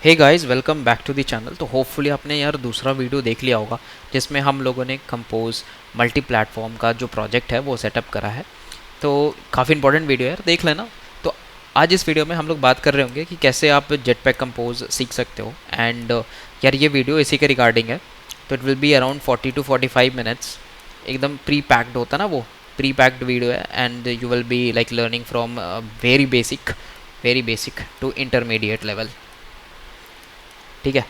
Hey guys, welcome back to the channel. तो hopefully आपने यार दूसरा वीडियो देख लिया होगा जिसमें हम लोगों ने कंपोज मल्टी प्लेटफॉर्म का जो प्रोजेक्ट है वो सेटअप करा है। तो काफ़ी इंपॉर्टेंट वीडियो है यार, देख लेना। तो आज इस वीडियो में हम लोग बात कर रहे होंगे कि कैसे आप जेटपैक कंपोज सीख सकते हो। एंड यार ये वीडियो इसी के रिगार्डिंग है। तो it will be around 40 to 45 minutes. एकदम प्री पैक्ड होता ना, वो प्री पैक्ड वीडियो है। And you will be like learning from very basic to intermediate level. ठीक है।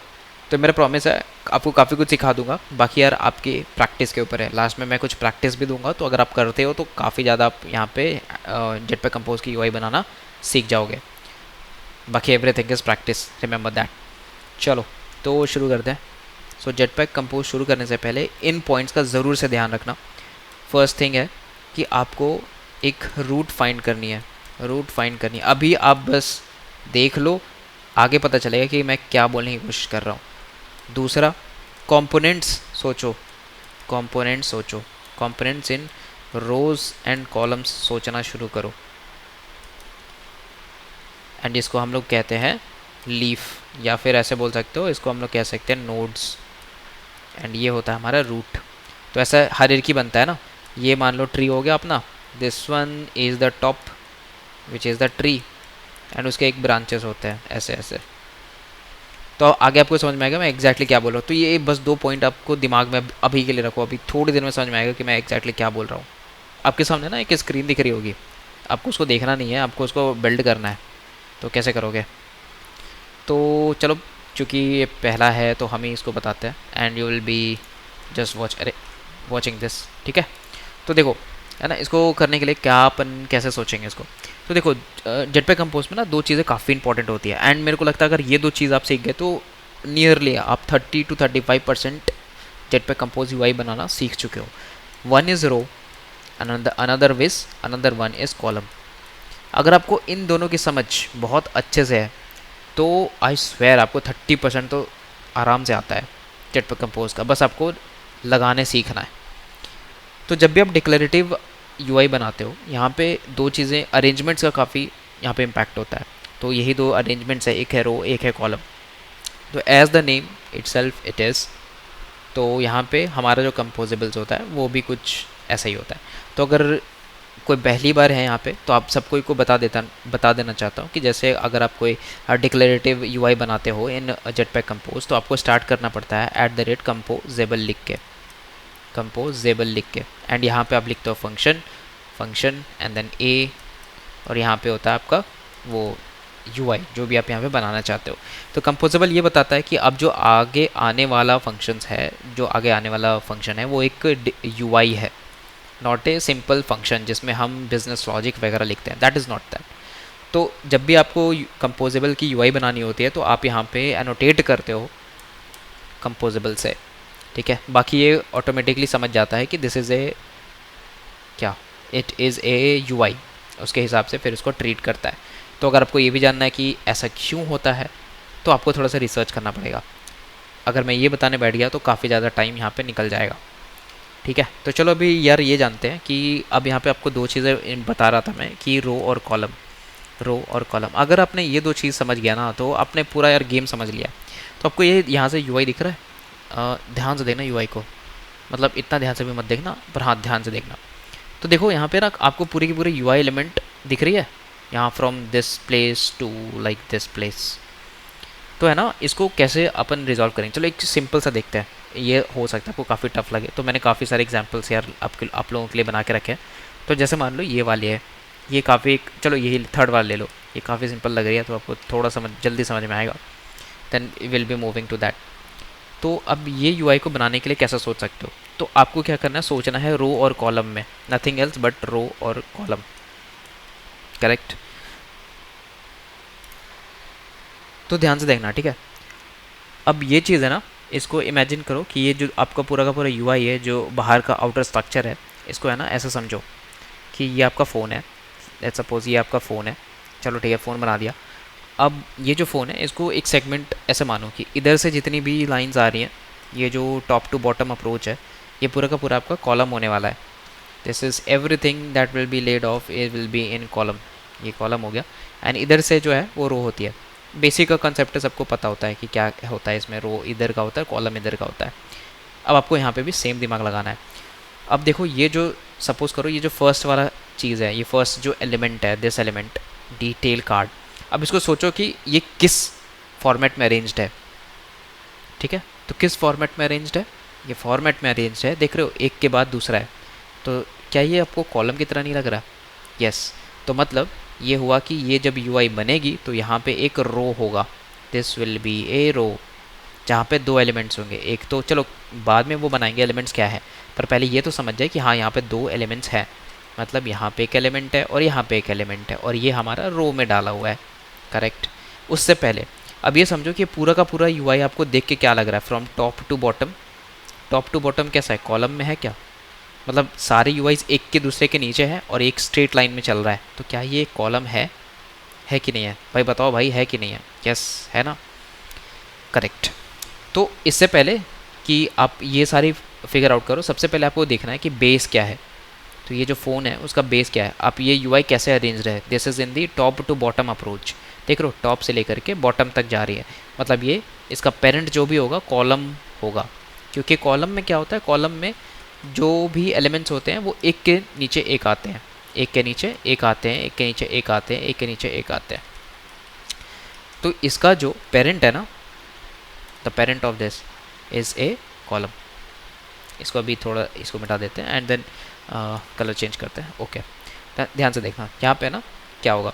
तो मेरा प्रॉमिस है आपको काफ़ी कुछ सिखा दूंगा। बाकी यार आपकी प्रैक्टिस के ऊपर है। लास्ट में मैं कुछ प्रैक्टिस भी दूंगा, तो अगर आप करते हो तो काफ़ी ज़्यादा आप यहाँ पे जेटपैक कंपोज की यूआई बनाना सीख जाओगे। बाकी everything is practice, remember that. चलो तो शुरू करते हैं। सो जेटपैक कंपोज शुरू करने से पहले इन पॉइंट्स का ज़रूर से ध्यान रखना। फर्स्ट थिंग है कि आपको एक रूट फाइंड करनी है। अभी आप बस देख लो, आगे पता चलेगा कि मैं क्या बोलने की कोशिश कर रहा हूँ। दूसरा, कंपोनेंट्स सोचो। Components in rows and columns सोचना शुरू करो। एंड इसको हम लोग कहते हैं लीफ, या फिर ऐसे बोल सकते हो, इसको हम लोग कह सकते हैं नोड्स। एंड ये होता है हमारा रूट। तो ऐसा हर एक ही बनता है ना। ये मान लो ट्री हो गया अपना, this one is the top which is the tree, and उसके एक ब्रांचेस होते हैं ऐसे ऐसे। तो आगे आपको समझ में आएगा मैं एग्जैक्टली क्या बोल रहा हूँ। तो ये बस 2 पॉइंट आपको दिमाग में अभी के लिए रखो। अभी थोड़ी देर में समझ में आएगा कि मैं एग्जैक्टली क्या बोल रहा हूँ। आपके सामने ना एक स्क्रीन दिख रही होगी, आपको उसको देखना नहीं है, आपको उसको बिल्ड करना है। तो कैसे करोगे? तो चलो, चूँकि ये पहला है तो हम ही इसको बताते हैं। And you will be just watching this. ठीक है। तो देखो, है ना, इसको करने के लिए क्या अपन कैसे सोचेंगे इसको। तो देखो, जेटपैक कंपोज में ना 2 चीज़ें काफ़ी इंपॉर्टेंट होती है। एंड मेरे को लगता है अगर ये 2 चीज़ आप सीख गए तो नियरली आप 30 to 35% जेटपैक कंपोज यूआई बनाना सीख चुके हो। One is row, another one is column. अगर आपको इन दोनों की समझ बहुत अच्छे से है तो आई स्वेयर आपको 30% तो आराम से आता है जेटपैक कंपोज का। बस आपको लगाने सीखना है। तो जब भी आप डिक्लेरेटिव यूआई बनाते हो, यहाँ पे 2 चीज़ें, अरेंजमेंट्स का काफ़ी यहाँ पे इम्पैक्ट होता है। तो यही 2 अरेंजमेंट्स है, एक है रो, एक है कॉलम। तो as the name itself it is. तो यहाँ पे हमारा जो कंपोजेबल्स होता है वो भी कुछ ऐसा ही होता है। तो अगर कोई पहली बार है यहाँ पे तो आप सबको को बता देना चाहता हूँ कि जैसे अगर आप कोई डिक्लेरेटिव यूआई बनाते हो इन जेटपैक कंपोज, तो आपको स्टार्ट करना पड़ता है @composable लिख के। एंड यहाँ पे आप लिखते हो फंक्शन एंड देन ए, और यहाँ पे होता है आपका वो यूआई जो भी आप यहाँ पे बनाना चाहते हो। तो कंपोजेबल ये बताता है कि अब जो आगे आने वाला फंक्शन है वो एक यूआई है, नॉट ए सिंपल फंक्शन जिसमें हम बिजनेस लॉजिक वगैरह लिखते हैं। That is not that. तो जब भी आपको कंपोजेबल की यूआई बनानी होती है तो आप यहाँ पे एनोटेट करते हो कंपोजेबल से। ठीक है। बाकी ये ऑटोमेटिकली समझ जाता है कि दिस इज़ ए क्या, इट इज़ ए यूआई, उसके हिसाब से फिर उसको ट्रीट करता है। तो अगर आपको ये भी जानना है कि ऐसा क्यों होता है तो आपको थोड़ा सा रिसर्च करना पड़ेगा। अगर मैं ये बताने बैठ गया तो काफ़ी ज़्यादा टाइम यहाँ पे निकल जाएगा। ठीक है। तो चलो अभी यार ये जानते हैं कि अब यहाँ पे आपको 2 चीज़ें बता रहा था मैं कि रो और कॉलम। अगर आपने ये 2 चीज़ समझ गया ना तो आपने पूरा यार गेम समझ लिया। तो आपको ये यहाँ से यूआई दिख रहा है, ध्यान से देखना यूआई को। मतलब इतना ध्यान से भी मत देखना, पर हाँ ध्यान से देखना। तो देखो यहाँ पे ना आपको पूरी की पूरी यूआई एलिमेंट दिख रही है, यहाँ from this place to like this place. तो है ना, इसको कैसे अपन रिजॉल्व करेंगे। चलो एक सिंपल सा देखते हैं। ये हो सकता है आपको काफ़ी टफ लगे, तो मैंने काफ़ी सारे एग्जांपल्स यार आप लोगों के लिए बना के रखे हैं। तो जैसे मान लो ये वाली है, ये काफ़ी, चलो यही थर्ड वाला ले लो, ये काफ़ी सिंपल लग रही है तो आपको थोड़ा जल्दी समझ में आएगा। Then will be moving to that. तो अब ये यूआई को बनाने के लिए कैसा सोच सकते हो। तो आपको क्या करना है, सोचना है रो और कॉलम में, नथिंग एल्स बट रो और कॉलम। करेक्ट। तो ध्यान से देखना, ठीक है। अब ये चीज़ है ना, इसको इमेजिन करो कि ये जो आपका पूरा का पूरा यूआई है, जो बाहर का आउटर स्ट्रक्चर है, इसको है ना ऐसा समझो कि ये आपका फ़ोन है। लेट्स सपोज ये आपका फ़ोन है। चलो ठीक है, फ़ोन बना दिया। अब ये जो फ़ोन है इसको एक सेगमेंट ऐसे मानो कि इधर से जितनी भी लाइंस आ रही हैं, ये जो टॉप टू बॉटम अप्रोच है, ये पूरा का पूरा आपका कॉलम होने वाला है। This is everything that will be laid off, it will be in column. ये कॉलम हो गया। एंड इधर से जो है वो रो होती है। बेसिक का कंसेप्ट सबको पता होता है कि क्या होता है इसमें, रो इधर का होता है, कॉलम इधर का होता है। अब आपको यहाँ पे भी सेम दिमाग लगाना है। अब देखो ये जो सपोज करो ये जो फर्स्ट वाला चीज़ है, ये फर्स्ट जो एलिमेंट है, दिस एलिमेंट डिटेल कार्ड, अब इसको सोचो कि ये किस फॉर्मेट में अरेंज्ड है। ठीक है, तो किस फॉर्मेट में अरेंज्ड है, ये फॉर्मेट में अरेंज्ड है, देख रहे हो एक के बाद दूसरा है। तो क्या ये आपको कॉलम की तरह नहीं लग रहा? यस। तो मतलब ये हुआ कि ये जब यूआई बनेगी तो यहाँ पे एक रो होगा, दिस विल बी ए रो, जहाँ पे दो एलिमेंट्स होंगे। एक तो चलो बाद में वो बनाएंगे एलिमेंट्स क्या है, पर पहले ये तो समझ जाए कि हाँ यहाँ पे दो एलिमेंट्स हैं, मतलब यहाँ पे एक एलिमेंट है और यहाँ पे एक एलिमेंट है, और ये हमारा रो में डाला हुआ है। करेक्ट। उससे पहले अब ये समझो कि पूरा का पूरा यूआई आपको देख के क्या लग रहा है, from top to bottom. Top to bottom कैसा है, कॉलम में है क्या? मतलब सारे यूआईज एक के दूसरे के नीचे है और एक स्ट्रेट लाइन में चल रहा है, तो क्या ये कॉलम है कि नहीं है? भाई बताओ भाई, है कि नहीं है? यस है ना, करेक्ट। तो इससे पहले कि आप ये सारी फिगर आउट करो, सबसे पहले आपको देखना है कि बेस क्या है। तो ये जो फ़ोन है उसका बेस क्या है, आप ये यूआई कैसे अरेंज है, this is in the top to bottom approach. देख रहे हो टॉप से लेकर के बॉटम तक जा रही है, मतलब ये इसका पेरेंट जो भी होगा कॉलम होगा, क्योंकि कॉलम में क्या होता है, कॉलम में जो भी एलिमेंट्स होते हैं वो एक के नीचे एक आते हैं, एक के नीचे एक आते हैं, एक के नीचे एक आते हैं, एक के नीचे एक आते हैं। तो इसका जो पेरेंट है ना, the parent of this is A column. इसको अभी थोड़ा इसको मिटा देते हैं एंड देन कलर चेंज करते हैं। ओके, ध्यान से देखना यहाँ पे ना क्या होगा।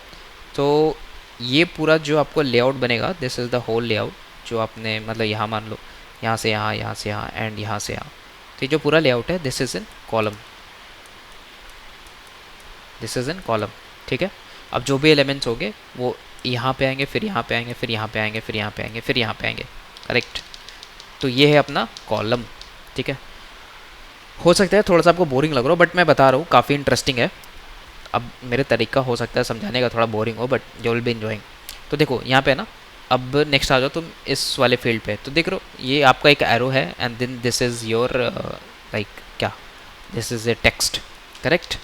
तो ये पूरा जो आपको लेआउट बनेगा, this is the whole layout जो आपने, मतलब यहाँ मान लो यहाँ से यहाँ, यहाँ से यहाँ एंड यहाँ से यहाँ, तो ये जो पूरा लेआउट है this is in column, this is in column. ठीक है, अब जो भी एलिमेंट्स होंगे वो यहाँ पे आएंगे, फिर यहाँ पे आएंगे, फिर यहाँ पे आएंगे, फिर यहाँ पे आएंगे, फिर यहाँ पे आएंगे। करेक्ट। तो ये है अपना कॉलम। ठीक है, हो सकता है थोड़ा सा आपको बोरिंग लग रहा हो, बट मैं बता रहा हूँ काफ़ी इंटरेस्टिंग है। अब मेरे तरीका हो सकता है समझाने का थोड़ा बोरिंग हो, but you will be enjoying. तो देखो यहाँ पे ना, अब नेक्स्ट आ जाओ तुम इस वाले फील्ड पे, तो देख रहे हो ये आपका एक एरो है and then this is your like क्या, this is a text. Correct.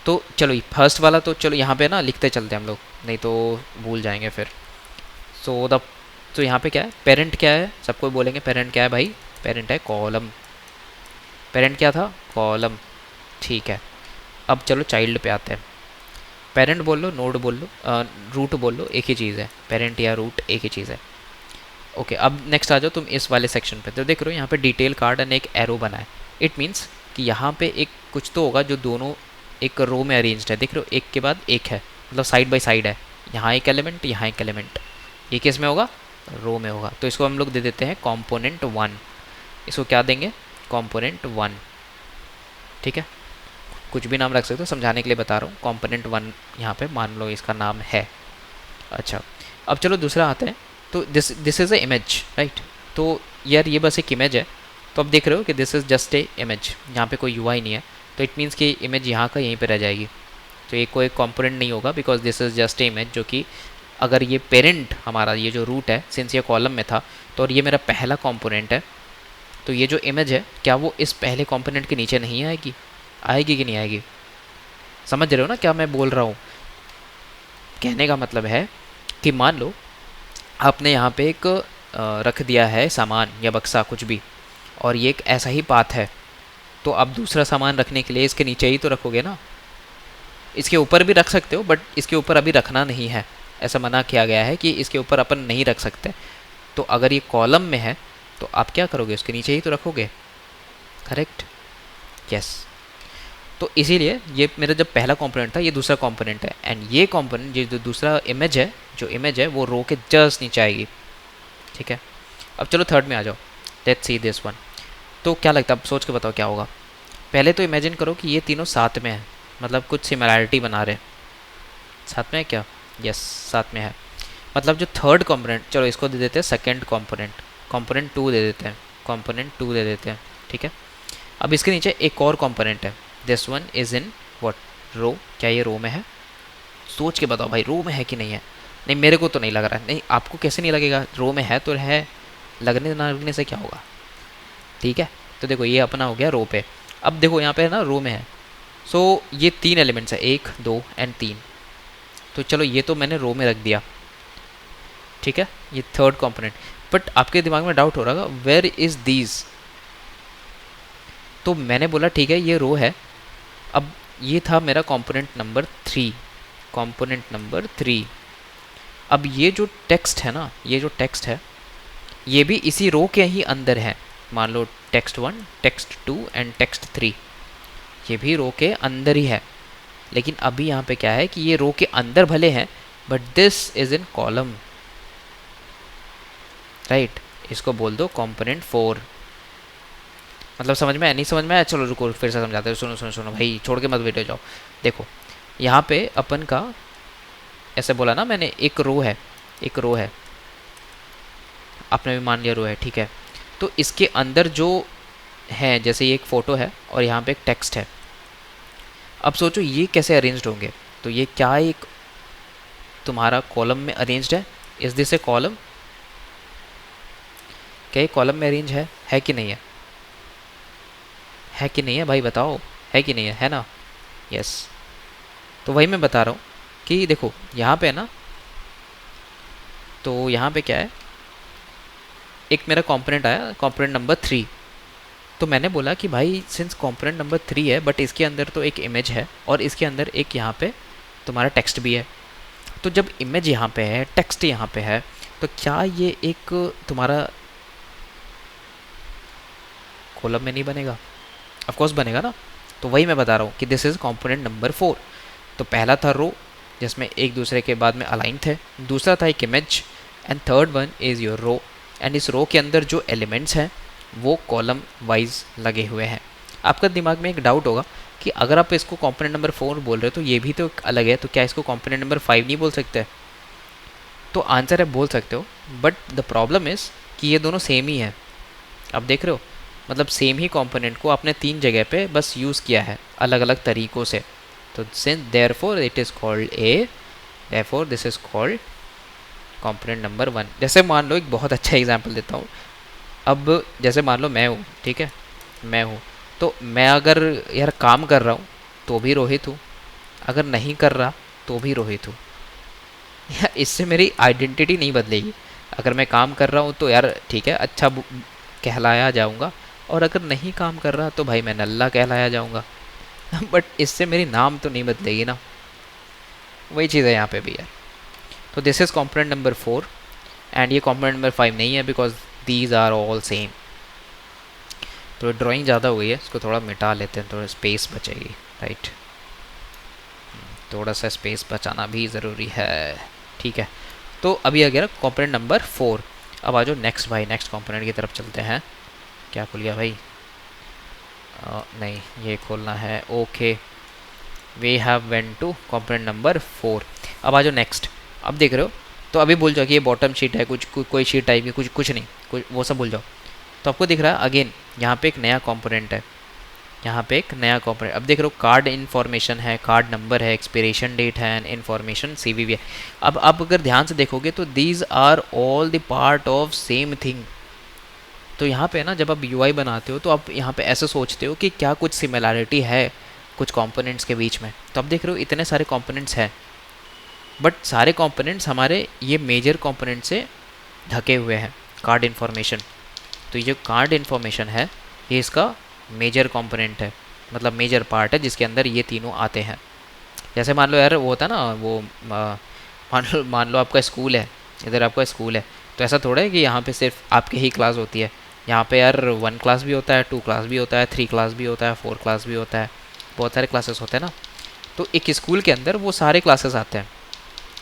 तो चलो फर्स्ट वाला तो चलो यहाँ पे ना लिखते चलते हैं हम लोग, नहीं तो भूल जाएंगे फिर। सो द, तो यहाँ पे क्या है, पेरेंट क्या है, सबको बोलेंगे पेरेंट क्या है भाई, पेरेंट है कॉलम। पेरेंट क्या था, कॉलम। ठीक है, अब चलो चाइल्ड पे आते हैं। पेरेंट बोल लो, नोड बोल लो, रूट बोल लो, एक ही चीज़ है, पेरेंट या रूट एक ही चीज़ है। ओके, अब नेक्स्ट आ जाओ तुम इस वाले सेक्शन पे, तो देख रहे हो यहाँ पे डिटेल कार्ड एंड एक एरो बना है। इट मीन्स कि यहाँ पे एक कुछ तो होगा जो दोनों एक रो में अरेंज्ड है, देख रहे हो एक के बाद एक है, मतलब साइड बाय साइड है, यहाँ एक एलिमेंट, यहाँ एक एलिमेंट, ये किस में होगा, रो में होगा। तो इसको हम लोग दे देते हैं कॉम्पोनेंट 1। इसको क्या देंगे, कॉम्पोनेंट 1। ठीक है, कुछ भी नाम रख सकते हो, समझाने के लिए बता रहा हूँ। कॉम्पोनेंट 1 यहाँ पे मान लो इसका नाम है। अच्छा, अब चलो दूसरा आते हैं। तो this is A image, right. तो यार ये बस एक इमेज है, तो अब देख रहे हो कि this is just a image, यहाँ पे कोई यूआई नहीं है, तो इट मीन्स कि इमेज यहाँ का यहीं पे रह जाएगी, तो ये कोई कॉम्पोनेंट नहीं होगा, because this is just a image. जो कि अगर ये पेरेंट हमारा ये जो रूट है, सिंस ये कॉलम में था, तो और ये मेरा पहला कॉम्पोनेंट है, तो ये जो इमेज है क्या वो इस पहले कॉम्पोनेंट के नीचे नहीं आएगी? आएगी कि नहीं आएगी? समझ रहे हो ना क्या मैं बोल रहा हूँ? कहने का मतलब है कि मान लो आपने यहाँ पे एक रख दिया है सामान या बक्सा कुछ भी, और ये एक ऐसा ही पाथ है, तो आप दूसरा सामान रखने के लिए इसके नीचे ही तो रखोगे ना। इसके ऊपर भी रख सकते हो, बट इसके ऊपर अभी रखना नहीं है, ऐसा मना किया गया है कि इसके ऊपर अपन नहीं रख सकते। तो अगर ये कॉलम में है तो आप क्या करोगे, उसके नीचे ही तो रखोगे। Correct, yes. तो इसीलिए ये मेरा जब पहला कंपोनेंट था, ये दूसरा कंपोनेंट है, एंड ये कंपोनेंट, ये जो दूसरा इमेज है, जो इमेज है वो रो के जस्ट नीचे आएगी। ठीक है, अब चलो थर्ड में आ जाओ, लेट्स सी दिस वन। तो क्या लगता है, अब सोच के बताओ क्या होगा। पहले तो इमेजिन करो कि ये तीनों साथ में है, मतलब कुछ सिमिलैरिटी बना रहे। साथ में है क्या? यस, साथ में है। मतलब जो थर्ड कंपोनेंट, चलो इसको दे देते हैं सेकंड कंपोनेंट, कंपोनेंट 2 दे देते हैं, कंपोनेंट 2 दे देते हैं। ठीक है, अब इसके नीचे एक और कंपोनेंट है, this one is in what, row. क्या ये रो में है? सोच के बताओ भाई, रो में है कि नहीं है? नहीं, मेरे को तो नहीं लग रहा है। नहीं, आपको कैसे नहीं लगेगा? रो में है तो है, लगने ना लगने से क्या होगा। ठीक है, तो देखो ये अपना हो गया रो पे। अब देखो यहाँ पे है ना, रो में है, सो ये 3 एलिमेंट्स है, 1 2 एंड 3। तो चलो ये तो मैंने रो में रख दिया। ठीक है, ये थर्ड कंपोनेंट। बट आपके दिमाग में डाउट हो रहा होगा वेयर इज दीज, तो मैंने बोला ठीक है ये रो है। अब ये था मेरा कंपोनेंट नंबर 3, कंपोनेंट नंबर 3। अब ये जो टेक्स्ट है ना, ये जो टेक्स्ट है ये भी इसी रो के ही अंदर है। मान लो टेक्स्ट 1, टेक्स्ट 2 एंड टेक्स्ट 3, ये भी रो के अंदर ही है। लेकिन अभी यहाँ पे क्या है कि ये रो के अंदर भले हैं but this is in column, right. इसको बोल दो कंपोनेंट 4। मतलब समझ में आया, नहीं समझ में आया? चलो रुको फिर से समझाते हैं। सुनो सुनो सुनो भाई, छोड़ के मत बैठो जाओ। देखो यहाँ पे अपन का ऐसे बोला ना मैंने, एक रो है, एक रो है, आपने भी मान लिया रो है, ठीक है। तो इसके अंदर जो है, जैसे ये एक फ़ोटो है और यहाँ पे एक टेक्स्ट है। अब सोचो ये कैसे अरेंज्ड होंगे। तो ये क्या एक तुम्हारा कॉलम में अरेंज्ड है? Is this A column? क्या ये कॉलम में अरेंज है कि नहीं है? है कि नहीं है भाई बताओ, है कि नहीं है ना? यस। तो वही मैं बता रहा हूँ कि देखो यहाँ पे है ना, तो यहाँ पे क्या है, एक मेरा कंपोनेंट आया कंपोनेंट नंबर 3। तो मैंने बोला कि भाई सिंस कंपोनेंट नंबर 3 है बट इसके अंदर तो एक इमेज है और इसके अंदर एक यहाँ पे तुम्हारा टेक्स्ट भी है। तो जब इमेज यहाँ पे है, टेक्स्ट यहाँ पे है, तो क्या ये एक तुम्हारा कॉलम में नहीं बनेगा? ऑफ कोर्स बनेगा ना। तो वही मैं बता रहा हूँ कि दिस इज़ कंपोनेंट नंबर 4। तो पहला था रो जिसमें एक दूसरे के बाद में अलाइन थे, दूसरा था एक image, and third one is your row. And इस रो के अंदर जो एलिमेंट्स हैं वो कॉलम वाइज लगे हुए हैं। आपका दिमाग में एक डाउट होगा कि अगर आप इसको कंपोनेंट नंबर 4 बोल रहे हो तो ये भी तो अलग है, तो क्या इसको कंपोनेंट नंबर 5 नहीं बोल सकते? तो आंसर है बोल सकते हो, बट द प्रॉब्लम इज़ कि ये दोनों सेम ही है। आप देख रहे हो, मतलब सेम ही कंपोनेंट को आपने 3 जगह पे बस यूज़ किया है अलग अलग तरीक़ों से। तो since therefore it is called a, therefore this is called component number 1। जैसे मान लो एक बहुत अच्छा एग्जांपल देता हूँ। अब जैसे मान लो मैं हूँ, ठीक है, मैं हूँ, तो मैं अगर यार काम कर रहा हूँ तो भी रोहित हूँ, अगर नहीं कर रहा तो भी रोहित हूँ। यार इससे मेरी आइडेंटिटी नहीं बदलेगी। अगर मैं काम कर रहा हूँ तो यार ठीक है अच्छा कहलाया जाऊँगा, और अगर नहीं काम कर रहा तो भाई मैं नल्ला कहलाया जाऊँगा। बट इससे मेरी नाम तो नहीं बदलेगी ना। वही चीज़ है यहाँ पे भी यार। तो this is component number 4 and ये कंपोनेंट नंबर 5 नहीं है because these are all same. तो ड्राइंग ज़्यादा हो गई है, इसको थोड़ा मिटा लेते हैं, थोड़ा स्पेस बचेगी, राइट। थोड़ा सा स्पेस बचाना भी ज़रूरी है, ठीक है। तो अभी आ गया कंपोनेंट नंबर 4। अब आ जाओ नेक्स्ट भाई, नेक्स्ट कंपोनेंट की तरफ चलते हैं। क्या खुल गया भाई? नहीं ये खोलना है, okay. We have went to component number 4। अब आ जाओ नेक्स्ट। अब देख रहे हो, तो अभी भूल जाओ कि ये बॉटम शीट है, कोई शीट टाइप की कुछ नहीं, कुछ वो सब भूल जाओ। तो आपको दिख रहा है अगेन यहाँ पे एक नया कंपोनेंट है, यहाँ पे एक नया कंपोनेंट। अब देख रहे हो कार्ड इन्फॉर्मेशन है, कार्ड नंबर है, एक्सपिरेशन डेट है एंड इन्फॉर्मेशन CVV है। अब आप अगर ध्यान से देखोगे तो these are all the part of same thing. तो यहाँ पे ना जब आप UI बनाते हो तो आप यहाँ पे ऐसे सोचते हो कि क्या कुछ सिमिलैरिटी है कुछ कंपोनेंट्स के बीच में। तो आप देख रहे हो इतने सारे कंपोनेंट्स हैं बट सारे कंपोनेंट्स हमारे ये मेजर कंपोनेंट से ढके हुए हैं, कार्ड इन्फॉर्मेशन। तो ये जो कार्ड इन्फॉर्मेशन है ये इसका मेजर कंपोनेंट है, मतलब मेजर पार्ट है जिसके अंदर ये तीनों आते हैं। जैसे मान लो यार वो होता है ना वो मान लो आपका स्कूल है, इधर आपका स्कूल है, तो ऐसा थोड़ा है कि यहाँ पे सिर्फ आपकी ही क्लास होती है। यहाँ पे यार 1 क्लास भी होता है, 2 क्लास भी होता है, 3 क्लास भी होता है, 4 क्लास भी होता है, बहुत सारे क्लासेस होते हैं ना। तो एक स्कूल के अंदर वो सारे क्लासेस आते हैं,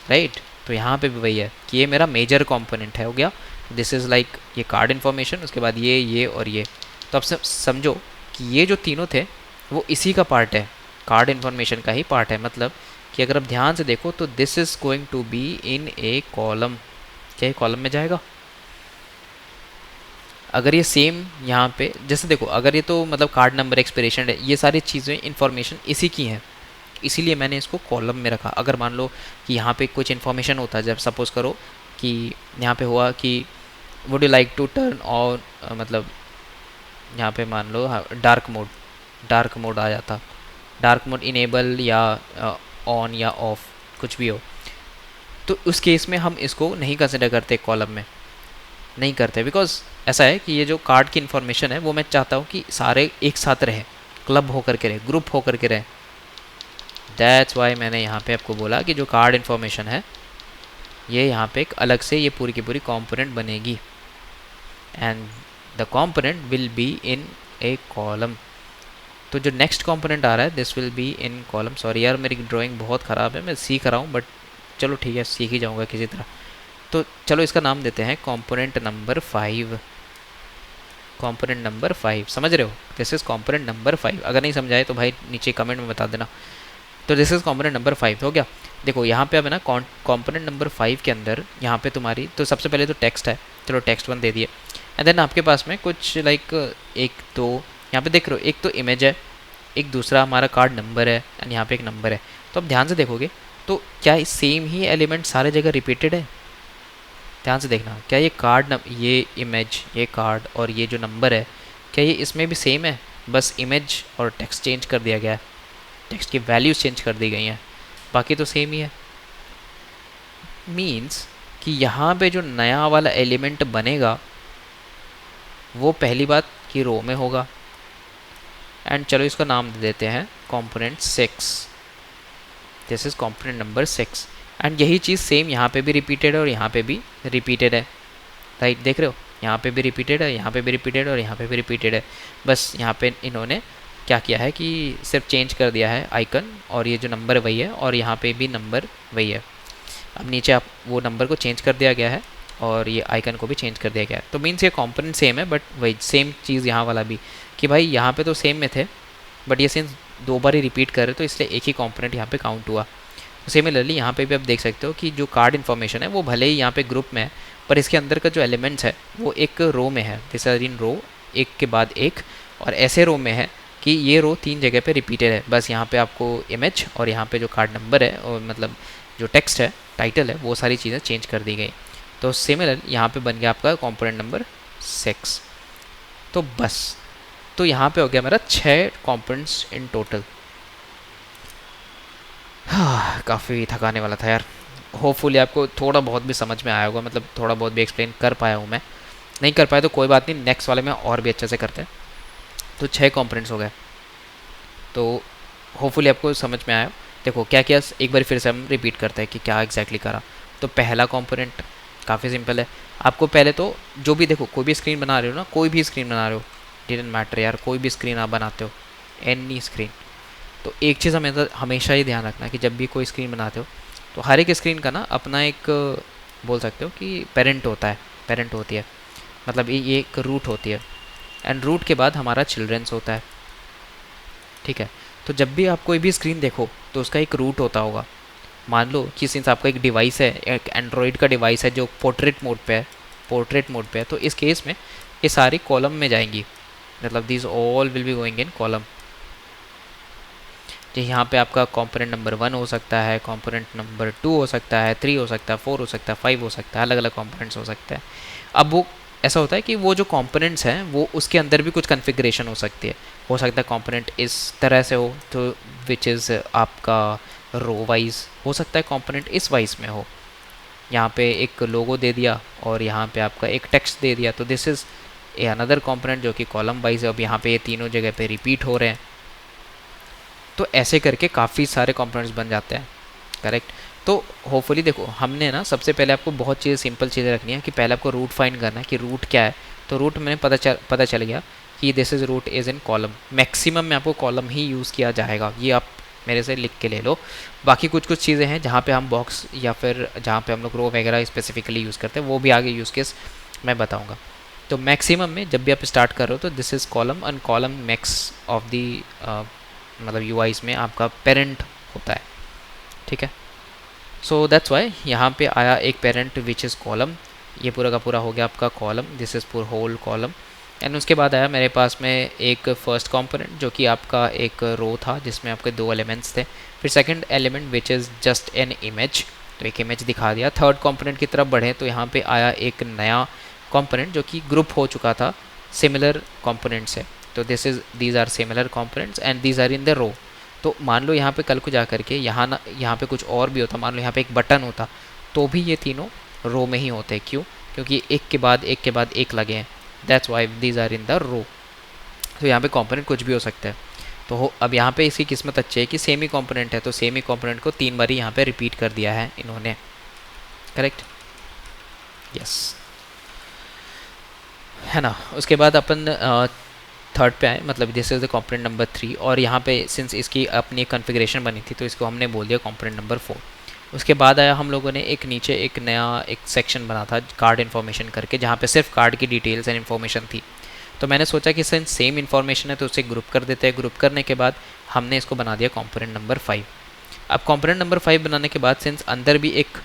राइट। तो यहाँ पे भी वही है कि ये मेरा मेजर कंपोनेंट है, हो गया। दिस इज़ लाइक ये कार्ड इन्फॉर्मेशन, उसके बाद ये और ये। तो अब समझो कि ये जो तीनों थे वो इसी का पार्ट है, कार्ड इन्फॉर्मेशन का ही पार्ट है। मतलब कि अगर आप ध्यान से देखो तो this is going to be in a column. क्या ये कॉलम में जाएगा? अगर ये सेम यहाँ पे जैसे देखो, अगर ये तो मतलब कार्ड नंबर, एक्सपिरेशन है, ये सारी चीज़ें इन्फॉर्मेशन इसी की हैं, इसीलिए मैंने इसको कॉलम में रखा। अगर मान लो कि यहाँ पे कुछ इन्फॉर्मेशन होता है, जब सपोज़ करो कि यहाँ पे हुआ कि would you like to turn on, मतलब यहाँ पे मान लो डार्क मोड आ जाता, डार्क मोड इनेबल या ऑन या ऑफ कुछ भी हो। तो उस केस में हम इसको नहीं कंसिडर करते कॉलम में, नहीं करते, बिकॉज ऐसा है कि ये जो कार्ड की इन्फॉर्मेशन है वो मैं चाहता हूँ कि सारे एक साथ रहे, क्लब होकर के रहे, ग्रुप होकर के रहे। दैट्स वाई मैंने यहाँ पे आपको बोला कि जो कार्ड इन्फॉर्मेशन है ये यहाँ पे एक अलग से ये पूरी की पूरी कंपोनेंट बनेगी, and the component will be in a column. तो जो नेक्स्ट कंपोनेंट आ रहा है this will be in column. Sorry यार मेरी ड्राइंग बहुत ख़राब है, मैं सीख रहा हूँ, बट चलो ठीक है, सीख ही जाऊँगा किसी तरह। तो चलो इसका नाम देते हैं कंपोनेंट नंबर 5। कंपोनेंट नंबर 5 समझ रहे हो, दिस इज़ कंपोनेंट नंबर 5। अगर नहीं समझाए तो भाई नीचे कमेंट में बता देना। तो दिस इज़ कंपोनेंट नंबर 5 हो गया। देखो यहाँ पे अब है ना कंपोनेंट नंबर 5 के अंदर यहाँ पे तुम्हारी तो सबसे पहले तो टेक्स्ट है, चलो टेक्स्ट 1 दे दिए। एंड देन आपके पास में कुछ लाइक एक तो यहाँ पे देख रहे हो, एक तो इमेज है, एक दूसरा हमारा कार्ड नंबर है, एंड यहाँ पे एक नंबर है। तो अब ध्यान से देखोगे तो क्या सेम ही एलिमेंट सारे जगह रिपीटेड है? ध्यान से देखना, क्या ये कार्ड ये इमेज, ये कार्ड और ये जो नंबर है, क्या ये इसमें भी सेम है? बस इमेज और टेक्स्ट चेंज कर दिया गया है, टेक्स्ट की वैल्यूज़ चेंज कर दी गई हैं, बाकी तो सेम ही है। मीन्स कि यहाँ पे जो नया वाला एलिमेंट बनेगा वो पहली बात कि रो में होगा। एंड चलो इसका नाम दे देते हैं component 6। This is component number 6। And यही चीज़ सेम यहाँ पे भी रिपीटेड है और यहाँ पे भी रिपीटेड है, राइट? देख रहे हो, यहाँ पे भी रिपीटेड है, यहाँ पे भी रिपीटेड है और यहाँ पे भी रिपीटेड है। बस यहाँ पे इन्होंने क्या किया है कि सिर्फ चेंज कर दिया है आइकन, और ये जो नंबर वही है और यहाँ पे भी नंबर वही है। अब नीचे आप वो नंबर को चेंज कर दिया गया है और ये आइकन को भी चेंज कर दिया गया है। तो मीन्स ये कंपोनेंट सेम है, बट वही सेम चीज़ यहाँ वाला भी कि भाई यहाँ पे तो सेम में थे, बट ये सिंस 2 बार ही रिपीट कर रहे तो इसलिए एक ही कंपोनेंट यहाँ पे काउंट हुआ। सिमिलरली यहाँ पे भी आप देख सकते हो कि जो कार्ड इन्फॉर्मेशन है वो भले ही यहाँ पे ग्रुप में है, पर इसके अंदर का जो एलिमेंट्स है वो एक रो में है, दिस आर इन रो, एक के बाद एक, और ऐसे रो में है कि ये रो 3 जगह पे रिपीटेड है। बस यहाँ पे आपको इमेज और यहाँ पे जो कार्ड नंबर है और मतलब जो टेक्स्ट है, टाइटल है, वो सारी चीज़ें चेंज कर दी गई। तो सिमिलर यहाँ पे बन गया आपका कंपोनेंट नंबर 6। तो बस, तो यहाँ पे हो गया मेरा 6 कंपोनेंट्स इन टोटल। हाँ, काफ़ी थकाने वाला था यार। होपफुली आपको थोड़ा बहुत भी समझ में आया होगा, मतलब थोड़ा बहुत भी एक्सप्लेन कर पाया हूँ मैं। नहीं कर पाया तो कोई बात नहीं, नेक्स्ट वाले में और भी अच्छे से करते हैं। तो 6 कंपोनेंट्स हो गए, तो होपफुली आपको समझ में आया। देखो क्या क्या, एक बार फिर से हम रिपीट करते हैं कि क्या एग्जैक्टली करा। तो पहला कंपोनेंट काफ़ी सिंपल है। आपको पहले तो जो भी, देखो कोई भी स्क्रीन बना रहे हो ना, कोई भी स्क्रीन बना रहे हो, डिडंट मैटर यार, कोई भी स्क्रीन आप बनाते हो, एनी स्क्रीन, तो एक चीज़ हमें हमेशा ही ध्यान रखना कि जब भी कोई स्क्रीन बनाते हो तो हर एक स्क्रीन का ना अपना एक, बोल सकते हो कि पेरेंट होता है, पेरेंट होती है, मतलब ये एक रूट होती है, एंड रूट के बाद हमारा चिल्ड्रंस होता है, ठीक है? तो जब भी आप कोई भी स्क्रीन देखो तो उसका एक रूट होता होगा। मान लो कि सिंस आपका एक डिवाइस है, एक एंड्रॉयड का डिवाइस है जो पोर्ट्रेट मोड पे है, पोर्ट्रेट मोड पे है, तो इस केस में ये सारी कॉलम में जाएंगी, मतलब this all will be going in column. तो यहाँ पे आपका कंपोनेंट नंबर 1 हो सकता है, कंपोनेंट नंबर 2 हो सकता है, 3 हो सकता है, 4 हो सकता है, 5 हो सकता है, अलग अलग कंपोनेंट्स हो सकते हैं। अब वो ऐसा होता है कि वो जो कंपोनेंट्स हैं वो उसके अंदर भी कुछ कन्फिग्रेशन हो सकती है। हो सकता है कंपोनेंट इस तरह से हो तो विच इज़ आपका रो वाइज, हो सकता है कंपोनेंट इस वाइज में हो, यहाँ पे एक लोगो दे दिया और यहाँ पे आपका एक टेक्स्ट दे दिया, तो this is a another component जो कि कॉलम वाइज है। अब यहाँ पे ये तीनों जगह पे रिपीट हो रहे हैं, तो ऐसे करके काफ़ी सारे कंपोनेंट्स बन जाते हैं, करेक्ट? तो होपफुली देखो, हमने ना सबसे पहले आपको बहुत चीज़ें, सिंपल चीज़ें रखनी है कि पहले आपको रूट फाइंड करना है कि रूट क्या है। तो रूट मैंने पता चल गया कि this is root is in column. Maximum में आपको कॉलम ही यूज़ किया जाएगा, ये आप मेरे से लिख के ले लो। बाकी कुछ कुछ चीज़ें हैं जहाँ पे हम बॉक्स या फिर जहाँ पे हम लोग रो वगैरह स्पेसिफिकली यूज़ करते हैं, वो भी आगे यूज़ केस मैं बताऊँगा। तो मैक्सिमम में जब भी आप स्टार्ट कर रहे हो तो this is column, and column max of the मतलब यूआईज में आपका पेरेंट होता है, ठीक है? सो दैट्स वाई यहाँ पे आया एक पेरेंट विच इज़ कॉलम। ये पूरा का पूरा हो गया आपका कॉलम, दिस इज़ पूरा होल कॉलम। एंड उसके बाद आया मेरे पास में एक फर्स्ट कंपोनेंट जो कि आपका एक रो था जिसमें आपके 2 एलिमेंट्स थे। फिर second element which is just an image, तो एक इमेज दिखा दिया। थर्ड कंपोनेंट की तरफ बढ़े तो यहाँ पे आया एक नया कंपोनेंट जो कि ग्रुप हो चुका था सिमिलर कंपोनेंट से। तो these are similar components and these are in the row. तो मान लो यहाँ पे कल को जा करके यहाँ पे कुछ और भी होता, मान लो यहाँ पे एक बटन होता, तो भी ये तीनों रो में ही होते हैं। क्यों? क्योंकि एक के बाद एक के बाद एक लगे हैं, that's why these are in the row. तो यहाँ पे कंपोनेंट कुछ भी हो सकता है। तो अब यहाँ पे इसकी किस्मत अच्छी है कि सेम ही कंपोनेंट है, तो सेम ही कंपोनेंट को 3 बार यहाँ पे रिपीट कर दिया है इन्होंने, करेक्ट? यस, है ना। उसके बाद अपन थर्ड पे आए, मतलब this is the component number 3, और यहाँ पे सिंस इसकी अपनी एक कॉन्फ़िगरेशन बनी थी तो इसको हमने बोल दिया कंपोनेंट नंबर 4। उसके बाद आया हम लोगों ने एक नीचे एक नया एक सेक्शन बना था कार्ड इन्फॉर्मेशन करके, जहाँ पे सिर्फ कार्ड की डिटेल्स एंड इन्फॉर्मेशन थी। तो मैंने सोचा कि सिंस सेम इन्फॉर्मेशन है तो उसे ग्रुप कर देते हैं। ग्रुप करने के बाद हमने इसको बना दिया कंपोनेंट नंबर 5। अब कंपोनेंट नंबर 5 बनाने के बाद सिंस अंदर भी एक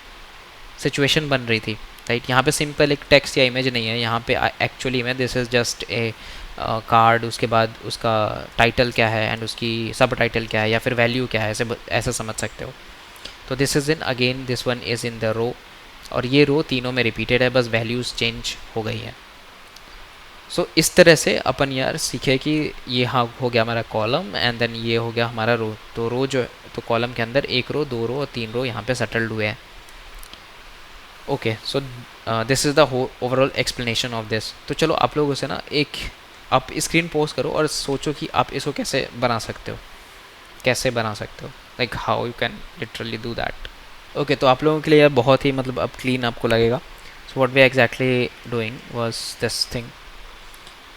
सिचुएशन बन रही थी, राइट? यहाँ पे सिंपल एक टेक्स्ट या इमेज नहीं है, यहाँ पे एक्चुअली में this is just a card, उसके बाद उसका टाइटल क्या है एंड उसकी सब टाइटल क्या है या फिर वैल्यू क्या है, ऐसे समझ सकते हो। तो this is in again this one is in the row, और ये रो तीनों में रिपीटेड है, बस वैल्यूज़ चेंज हो गई हैं। सो इस तरह से अपन यार सीखे कि ये हाँ हो गया हमारा कॉलम एंड देन ये हो गया हमारा रो। तो रो जो तो कॉलम के अंदर 1 रो 2 रो और 3 रो यहाँ पे सेटल्ड हुए हैं। Okay, so this is the overall explanation of this. तो चलो आप लोगों से ना एक आप स्क्रीन पोस्ट करो और सोचो कि आप इसको कैसे बना सकते हो, कैसे बना सकते हो, like how you can literally do that. Okay, तो आप लोगों के लिए बहुत ही मतलब अब क्लीन आपको लगेगा। So what we exactly doing was this thing